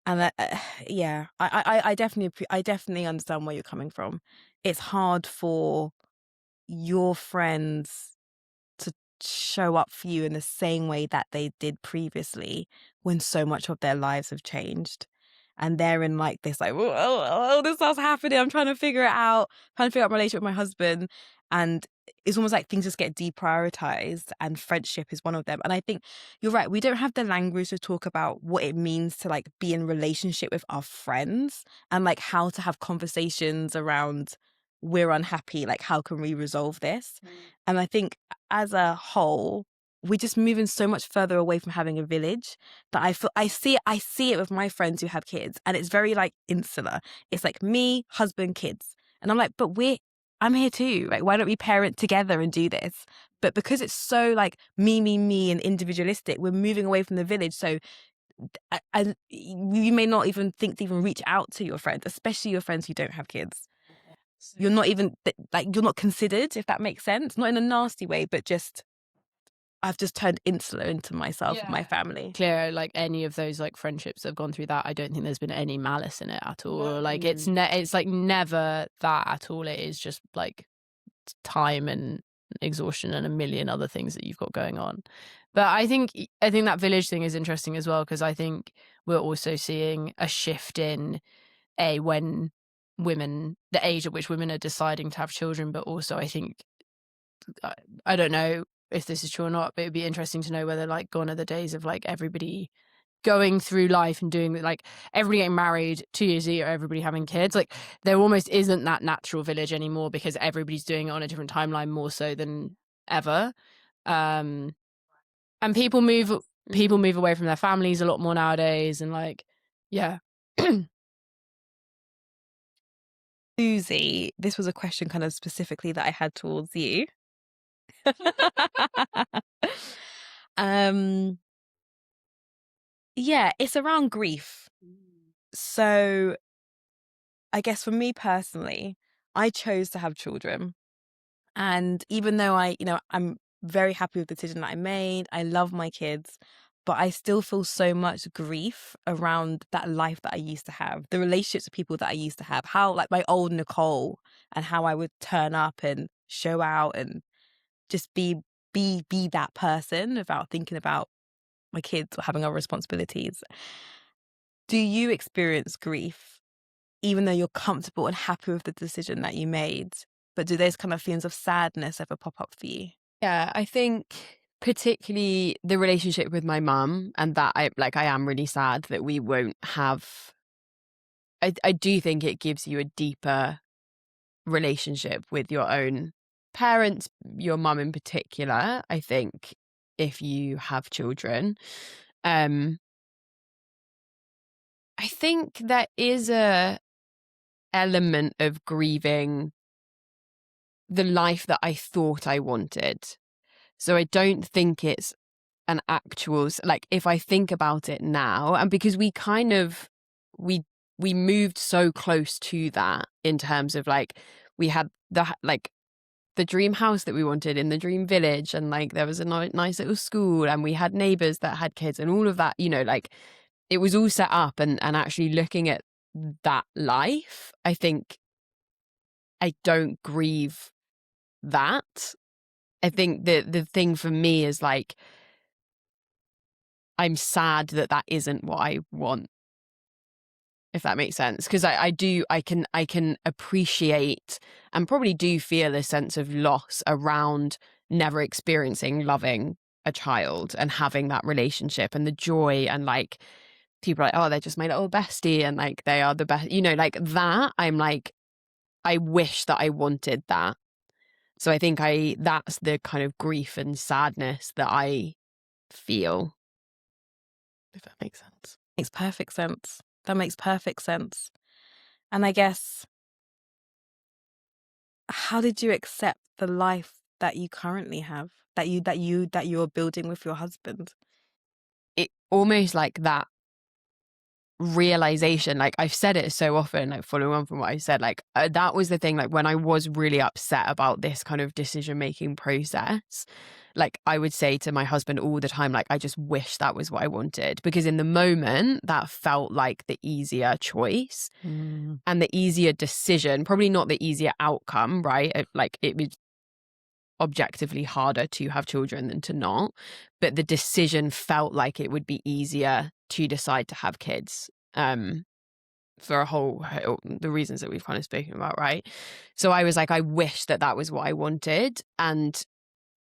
and I definitely understand where you're coming from. It's hard for your friends to show up for you in the same way that they did previously when so much of their lives have changed, and they're in like this like, oh, this stuff's happening, I'm trying to figure it out, my relationship with my husband. And it's almost like things just get deprioritized, and friendship is one of them. And I think you're right, we don't have the language to talk about what it means to like be in relationship with our friends, and like how to have conversations around, we're unhappy, like how can we resolve this? And I think as a whole, we're just moving so much further away from having a village, that I see it with my friends who have kids, and it's very like insular. It's like me, husband, kids. And I'm like, but I'm here too. Like, why don't we parent together and do this? But because it's so like me and individualistic, we're moving away from the village. So you may not even think to even reach out to your friends, especially your friends who don't have kids. You're not even like, you're not considered, if that makes sense. Not in a nasty way, but just I've just turned insular into myself and my family. Clear, like any of those like friendships that have gone through that, I don't think there's been any malice in it at all. Like it's like never that at all. It is just like time and exhaustion and a million other things that you've got going on. But I think that village thing is interesting as well, because I think we're also seeing a shift in when women, the age at which women are deciding to have children, but also I think, I don't know if this is true or not, but it'd be interesting to know whether like gone are the days of like everybody going through life and doing like everybody getting married 2 years later, everybody having kids. Like there almost isn't that natural village anymore, because everybody's doing it on a different timeline more so than ever. And people move away from their families a lot more nowadays, and like, yeah. Suzie, this was a question kind of specifically that I had towards you. Yeah, it's around grief. So I guess for me personally, I chose to have children. And even though I'm very happy with the decision that I made, I love my kids, but I still feel so much grief around that life that I used to have, the relationships with people that I used to have, how like my old Nicole, and how I would turn up and show out and just be that person without thinking about my kids or having other responsibilities. Do you experience grief even though you're comfortable and happy with the decision that you made? But do those kind of feelings of sadness ever pop up for you? Yeah, I think particularly the relationship with my mum, and that I am really sad that we won't have. I do think it gives you a deeper relationship with your own parents, your mum in particular, I think, if you have children. I think there is a element of grieving the life that I thought I wanted. So I don't think it's an actual, like, if I think about it now, and because we kind of, we moved so close to that in terms of like, we had the, like, the dream house that we wanted in the dream village, and like there was a nice little school, and we had neighbors that had kids, and all of that, you know, like it was all set up, and actually looking at that life, I think I don't grieve that. I think the thing for me is like, I'm sad that that isn't what I want, if that makes sense. Because I can appreciate and probably do feel a sense of loss around never experiencing loving a child and having that relationship and the joy, and like people are like, oh, they're just my little bestie and like they are the best, you know, like that. I'm like, I wish that I wanted that. So I think that's the kind of grief and sadness that I feel, if that makes sense. Makes perfect sense. That makes perfect sense. And I guess, how did you accept the life that you currently have, that you're building with your husband? It almost like that realization, like I've said it so often, like following on from what I said, like that was the thing, like when I was really upset about this kind of decision making process, like I would say to my husband all the time, like I just wish that was what I wanted, because in the moment that felt like the easier choice and the easier decision, probably not the easier outcome, right? Like it was objectively harder to have children than to not, but the decision felt like it would be easier to decide to have kids, for the reasons that we've kind of spoken about, right? So I was like, I wish that that was what I wanted, and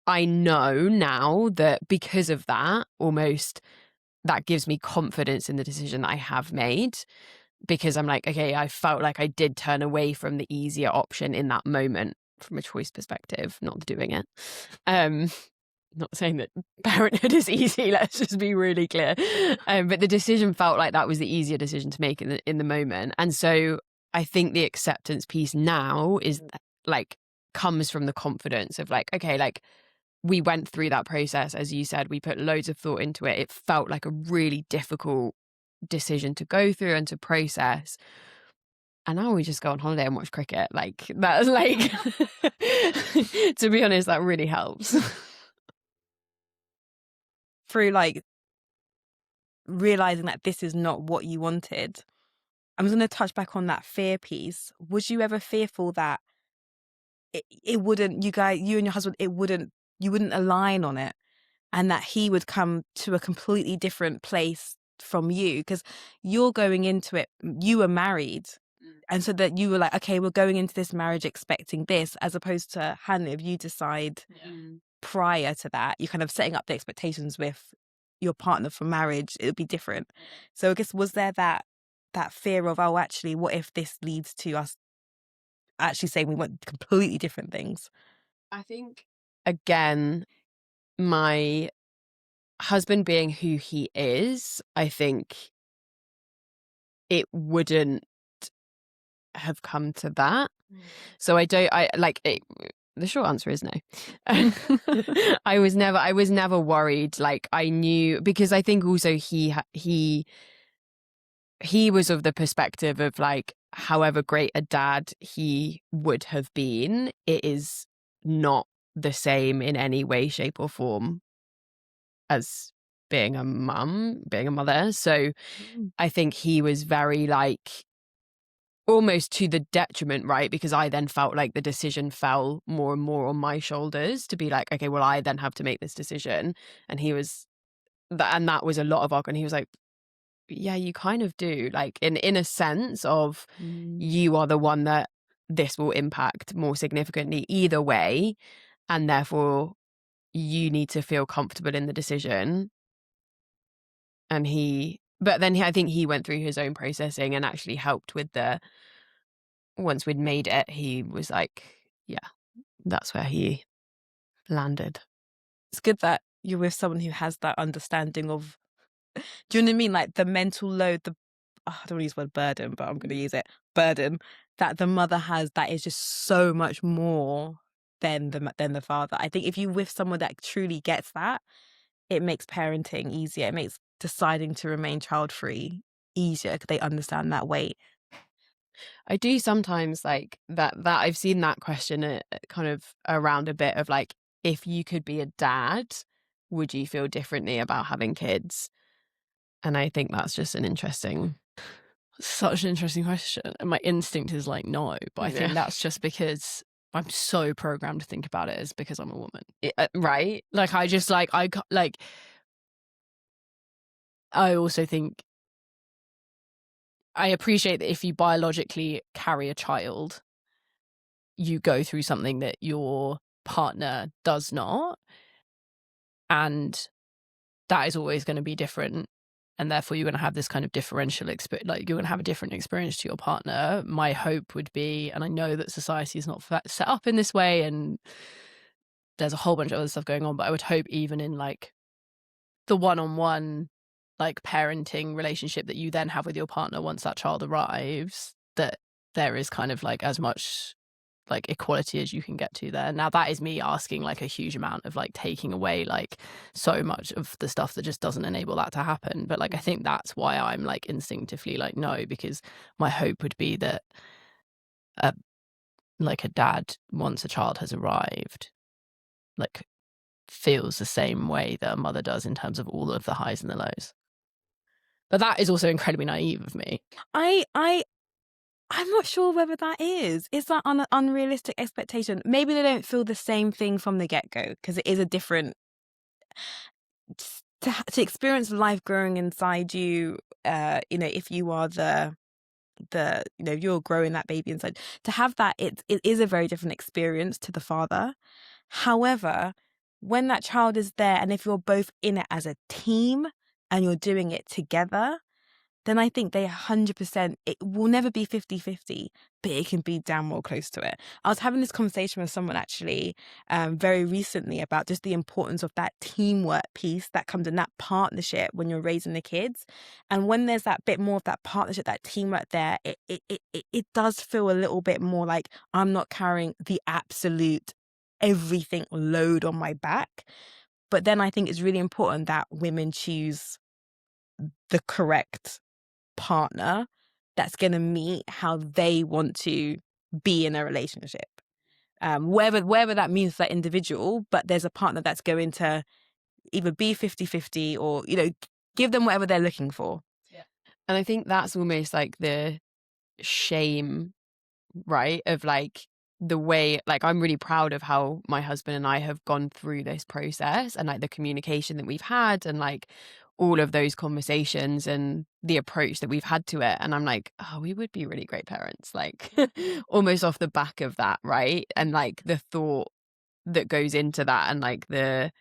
I know now that because of that, almost that gives me confidence in the decision that I have made, because I'm like, okay, I felt like I did turn away from the easier option in that moment from a choice perspective, not doing it. Not saying that parenthood is easy, let's just be really clear. But the decision felt like that was the easier decision to make in the moment. And so I think the acceptance piece now is like comes from the confidence of like, okay, like we went through that process, as you said, we put loads of thought into it. It felt like a really difficult decision to go through and to process. And now we just go on holiday and watch cricket. Like that's like, to be honest, that really helps. Through like realizing that this is not what you wanted, I'm just going to touch back on that fear piece. Was you ever fearful that it wouldn't, you and your husband, you wouldn't align on it, and that he would come to a completely different place from you? Because you're going into it, you were married. And so that you were like, okay, we're going into this marriage expecting this, as opposed to Hannah, if you decide prior to that, you're kind of setting up the expectations with your partner for marriage, it would be different. So I guess, was there that fear of, oh, actually, what if this leads to us actually saying we want completely different things? I think, again, my husband being who he is, I think it wouldn't have come to that. So the short answer is no. I was never worried. Like I knew, because I think also he was of the perspective of like, however great a dad he would have been, it is not the same in any way, shape or form as being a mother. So I think he was very like, almost to the detriment, right? Because I then felt like the decision fell more and more on my shoulders to be like, okay, well, I then have to make this decision. And he was and that was a lot of and he was like, yeah, you kind of do, like in a sense of you are the one that this will impact more significantly either way, and therefore you need to feel comfortable in the decision. And I think he went through his own processing and actually helped with once we'd made it, he was like, yeah, that's where he landed. It's good that you're with someone who has that understanding of, do you know what I mean? Like the mental load, I don't want to use the word burden, but I'm going to use it, burden, that the mother has, that is just so much more than the father. I think if you're with someone that truly gets that, it makes parenting easier. It makes deciding to remain child-free easier, because they understand that weight. I do sometimes like that I've seen that question kind of around a bit of like, if you could be a dad, would you feel differently about having kids? And I think that's just an interesting. Such an interesting question. And my instinct is like, no, but I think that's just because I'm so programmed to think about it as because I'm a woman. Right. Like, I just like, I also think I appreciate that if you biologically carry a child, you go through something that your partner does not. And that is always going to be different. And therefore, you're going to have this kind of differential experience, like you're going to have a different experience to your partner. My hope would be, and I know that society is not set up in this way, and there's a whole bunch of other stuff going on, but I would hope even in like the one-on-one like parenting relationship that you then have with your partner once that child arrives, that there is kind of like as much like equality as you can get to there. Now that is me asking like a huge amount of like taking away like so much of the stuff that just doesn't enable that to happen. But like I think that's why I'm like instinctively like no, because my hope would be that like a dad, once a child has arrived, like feels the same way that a mother does in terms of all of the highs and the lows. But that is also incredibly naive of me. I'm not sure whether that is. Is that an unrealistic expectation? Maybe they don't feel the same thing from the get-go because it is a different to experience life growing inside you. If you are you're growing that baby inside, to have that, it is a very different experience to the father. However, when that child is there, and if you're both in it as a team and you're doing it together, then I think they 100%, it will never be 50-50, but it can be damn well close to it. I was having this conversation with someone actually very recently about just the importance of that teamwork piece that comes in that partnership when you're raising the kids. And when there's that bit more of that partnership, that teamwork there, it does feel a little bit more like I'm not carrying the absolute everything load on my back. But then I think it's really important that women choose the correct partner that's going to meet how they want to be in a relationship, wherever that means for that individual, but there's a partner that's going to either be 50-50 or give them whatever they're looking for. And I think that's almost like the shame, right, of like the way, like I'm really proud of how my husband and I have gone through this process and like the communication that we've had and like all of those conversations and the approach that we've had to it. And I'm like, oh, we would be really great parents, like almost off the back of that, right? And like the thought that goes into that and like the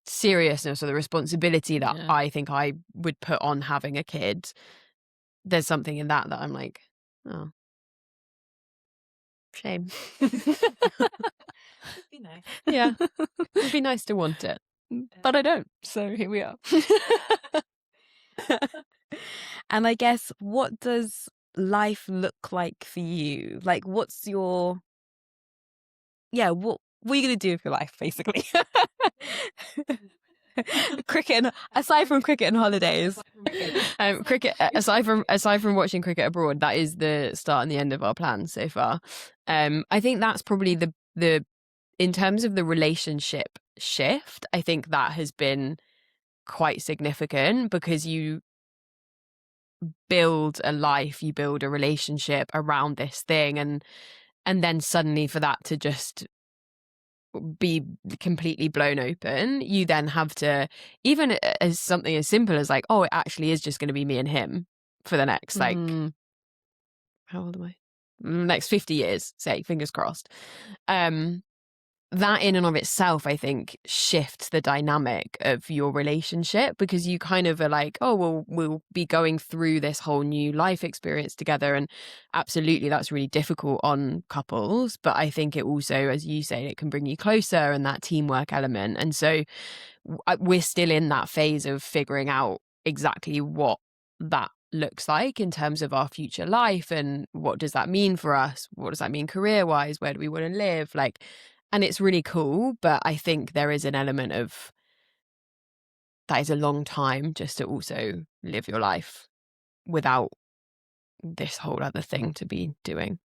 seriousness or the responsibility that I think I would put on having a kid. There's something in that I'm like, oh, shame. It'd be nice. Yeah. It'd be nice to want it, but I don't. So here we are. And I guess, what does life look like for you? Like, what's your, what are you going to do with your life, basically? Cricket, aside from cricket and holidays. Cricket, aside from watching cricket abroad, that is the start and the end of our plans so far. I think that's probably the in terms of the relationship shift, I think that has been quite significant because you build a life, you build a relationship around this thing, and then suddenly for that to just be completely blown open, you then have to, even as something as simple as like, oh, it actually is just going to be me and him for the next like how old am I? Next 50 years, say, fingers crossed. That in and of itself, I think, shifts the dynamic of your relationship because you kind of are like, oh, well, we'll be going through this whole new life experience together. And absolutely, that's really difficult on couples. But I think it also, as you say, it can bring you closer and that teamwork element. And so we're still in that phase of figuring out exactly what that looks like in terms of our future life and what does that mean for us? What does that mean career-wise? Where do we want to live? Like, and it's really cool, but I think there is an element of that is a long time just to also live your life without this whole other thing to be doing.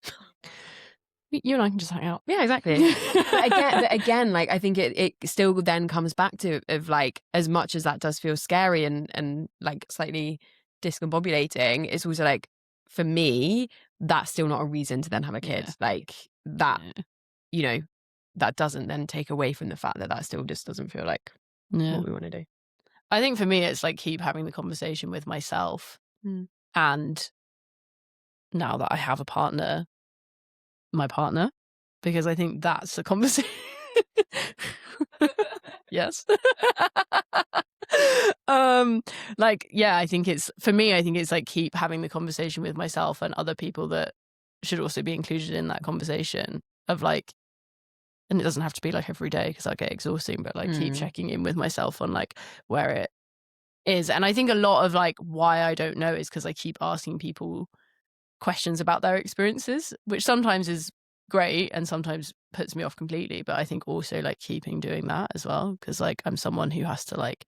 You and I can just hang out. Yeah, exactly. but again, like I think it still then comes back to of like, as much as that does feel scary and like slightly discombobulating, it's also like, for me, that's still not a reason to then have a kid. Yeah. Like that, you know, that doesn't then take away from the fact that that still just doesn't feel like what we want to do. I think for me, it's like keep having the conversation with myself. And now that I have a partner, my partner, because I think that's a conversation. Yes. Like, yeah, I think it's, for me, I think it's like keep having the conversation with myself and other people that should also be included in that conversation of like, and it doesn't have to be like every day because I'll get exhausting, but like keep checking in with myself on like where it is. And I think a lot of like why I don't know is because I keep asking people questions about their experiences, which sometimes is great and sometimes puts me off completely. But I think also like keeping doing that as well, because like I'm someone who has to like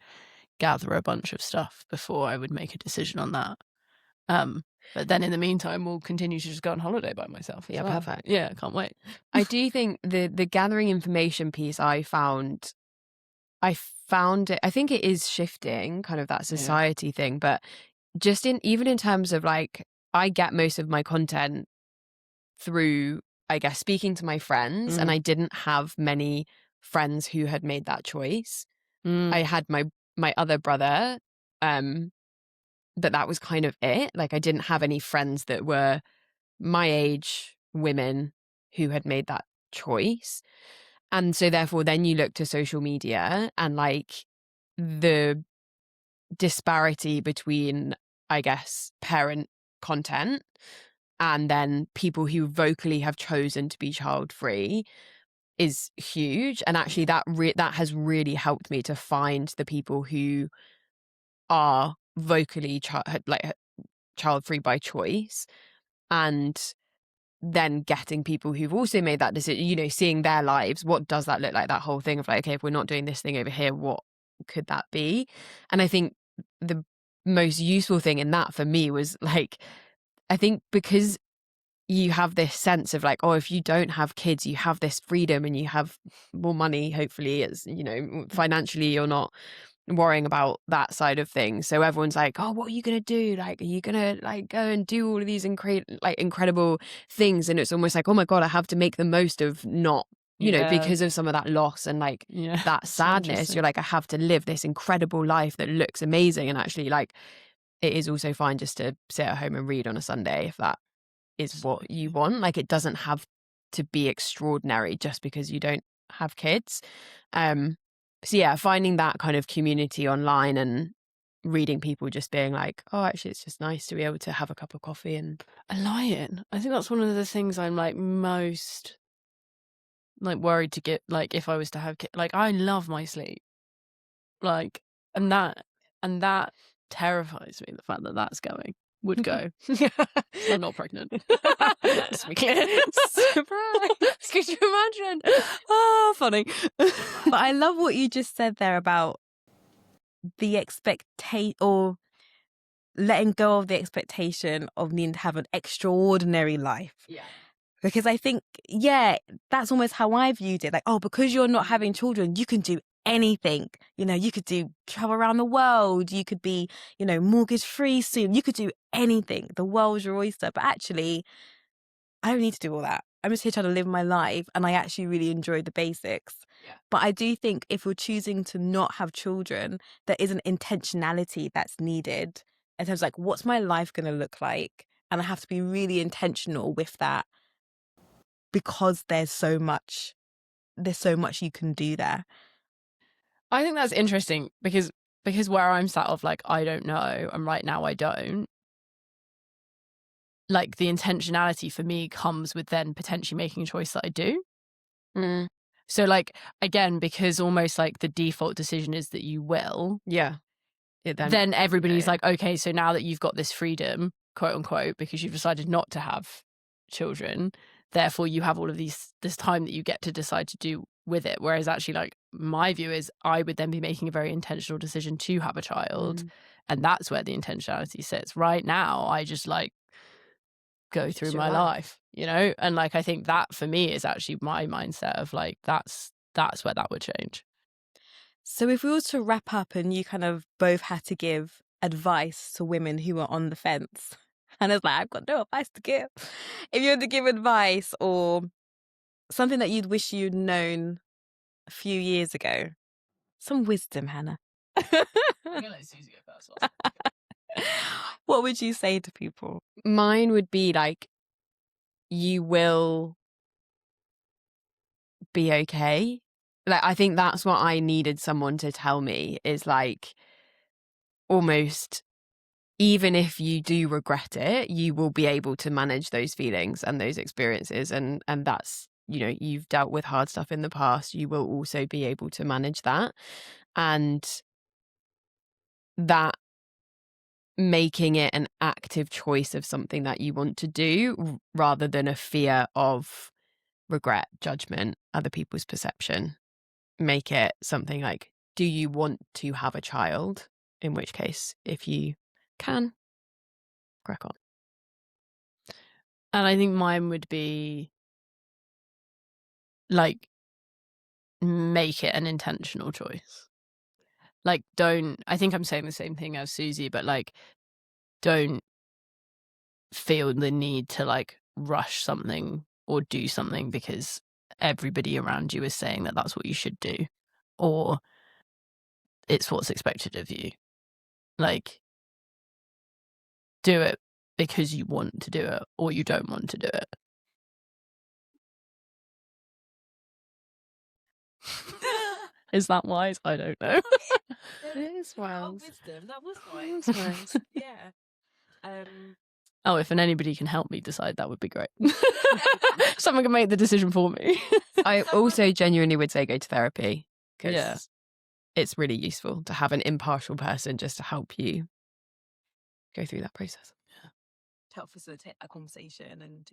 gather a bunch of stuff before I would make a decision on that. But then in the meantime, we'll continue to just go on holiday by myself. Yeah, well. perfect. Yeah, I can't wait. I do think the gathering information piece I found it, I think it is shifting kind of that society thing, but just even in terms of like, I get most of my content through, I guess, speaking to my friends, and I didn't have many friends who had made that choice. I had my other brother, but that was kind of it. Like I didn't have any friends that were my age women who had made that choice. And so therefore then you look to social media and like the disparity between, I guess, parent content and then people who vocally have chosen to be child free is huge. And actually that has really helped me to find the people who are vocally child free by choice, and then getting people who've also made that decision, you know, seeing their lives. What does that look like? That whole thing of like, okay, if we're not doing this thing over here, what could that be? And I think the most useful thing in that for me was like, I think because you have this sense of like, oh, if you don't have kids, you have this freedom and you have more money, hopefully, as you know, financially you're not worrying about that side of things. So everyone's like, oh, what are you gonna do? Like, are you gonna like go and do all of these incredible things? And it's almost like, oh my god, I have to make the most of not, you know, because of some of that loss and like that sadness. You're like, I have to live this incredible life that looks amazing. And actually, like, it is also fine just to sit at home and read on a Sunday if that is what you want. Like, it doesn't have to be extraordinary just because you don't have kids. So yeah, finding that kind of community online and reading people just being like, oh, actually, it's just nice to be able to have a cup of coffee and a lion. I think that's one of the things I'm like most like worried to get, like if I was to have kids. Like I love my sleep, like, and that terrifies me, the fact that that's would go. I'm not pregnant. Just to be clear. Surprise! Could you imagine? Oh, funny. But I love what you just said there about the expectation, or letting go of the expectation of needing to have an extraordinary life. Yeah. Because I think, yeah, that's almost how I viewed it. Like, oh, because you're not having children, you can do anything. You know, you could travel around the world. You could be, you know, mortgage free soon. You could do anything. The world's your oyster. But actually, I don't need to do all that. I'm just here trying to live my life, and I actually really enjoy the basics. Yeah. But I do think if we're choosing to not have children, there is an intentionality that's needed in terms of like, what's my life going to look like? And I have to be really intentional with that, because there's so much you can do there. I think that's interesting because where I'm sat of like, I don't know, and right now I don't. Like the intentionality for me comes with then potentially making a choice that I do. So like, again, because almost like the default decision is that you will. Yeah. Then everybody's like, okay, so now that you've got this freedom, quote unquote, because you've decided not to have children, therefore you have all of this time that you get to decide to do with it. Whereas actually, like, my view is I would then be making a very intentional decision to have a child. And that's where the intentionality sits. Right now, I just like go through my life, you know? And like, I think that for me is actually my mindset of like, that's where that would change. So if we were to wrap up and you kind of both had to give advice to women who are on the fence, and it's like, I've got no advice to give. If you had to give advice or something that you'd wish you'd known a few years ago, some wisdom, Hannah. I'm gonna let Suzie go first. What would you say to people? Mine would be like, you will be okay. Like, I think that's what I needed someone to tell me, is like, almost, even if you do regret it, you will be able to manage those feelings and those experiences. And that's, you know, you've dealt with hard stuff in the past. You will also be able to manage that. And that making it an active choice of something that you want to do rather than a fear of regret, judgment, other people's perception. Make it something like, do you want to have a child? In which case, if you can, crack on. And I think mine would be like, make it an intentional choice. Like, I think I'm saying the same thing as Suzie, but like, don't feel the need to like rush something or do something because everybody around you is saying that that's what you should do, or it's what's expected of you. Like, do it because you want to do it, or you don't want to do it. Is that wise? I don't know. It is wise. Wisdom. That was wise. Yeah. Oh, if anybody can help me decide, that would be great. Someone can make the decision for me. I also genuinely would say go to therapy, because Yeah. it's really useful to have an impartial person just to help you go through that process. To help facilitate that conversation, and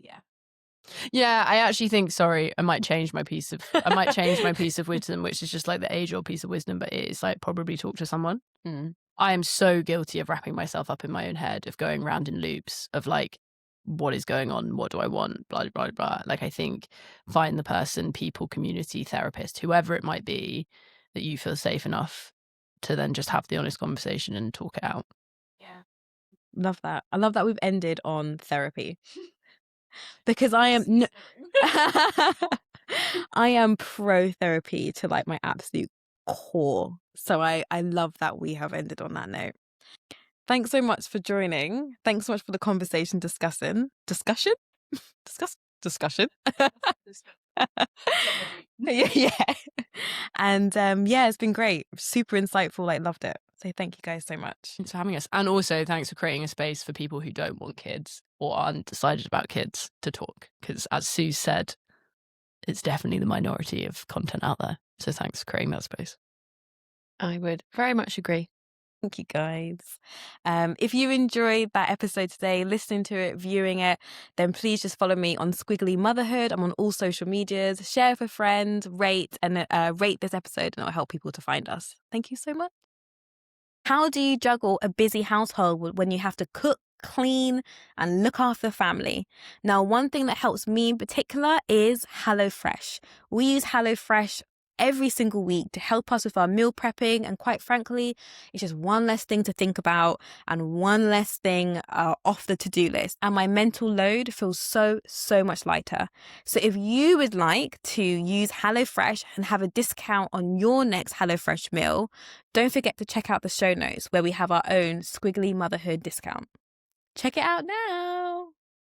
Yeah, I actually think, sorry, I might change my piece of wisdom, which is just like the age-old piece of wisdom, but it's like, probably talk to someone. I am so guilty of wrapping myself up in my own head, of going round in loops of like, what is going on? What do I want? Blah, blah, blah. Like, I think find the person, people, community, therapist, whoever it might be, that you feel safe enough to then just have the honest conversation and talk it out. Yeah. Love that. I love that we've ended on therapy. Because I am I am pro therapy to like my absolute core. So I love that we have ended on that note. Thanks so much for joining. Thanks so much for the conversation discussion. Yeah. And yeah, it's been great. Super insightful. Like, loved it. So thank you guys so much. Thanks for having us. And also thanks for creating a space for people who don't want kids or are undecided about kids to talk. Because as Sue said, it's definitely the minority of content out there. So thanks for creating that space. I would very much agree. Thank you, guys. If you enjoyed that episode today, listening to it, viewing it, then please just follow me on Squiggly Motherhood. I'm on all social medias. Share with a friend, rate this episode, and it'll help people to find us. Thank you so much. How do you juggle a busy household when you have to cook, clean, and look after the family? Now, one thing that helps me in particular is HelloFresh. We use HelloFresh every single week to help us with our meal prepping, and quite frankly, it's just one less thing to think about and one less thing off the to-do list, and my mental load feels so much lighter. So if you would like to use HelloFresh and have a discount on your next HelloFresh meal, don't forget to check out the show notes where we have our own Squiggly Motherhood discount. Check it out now.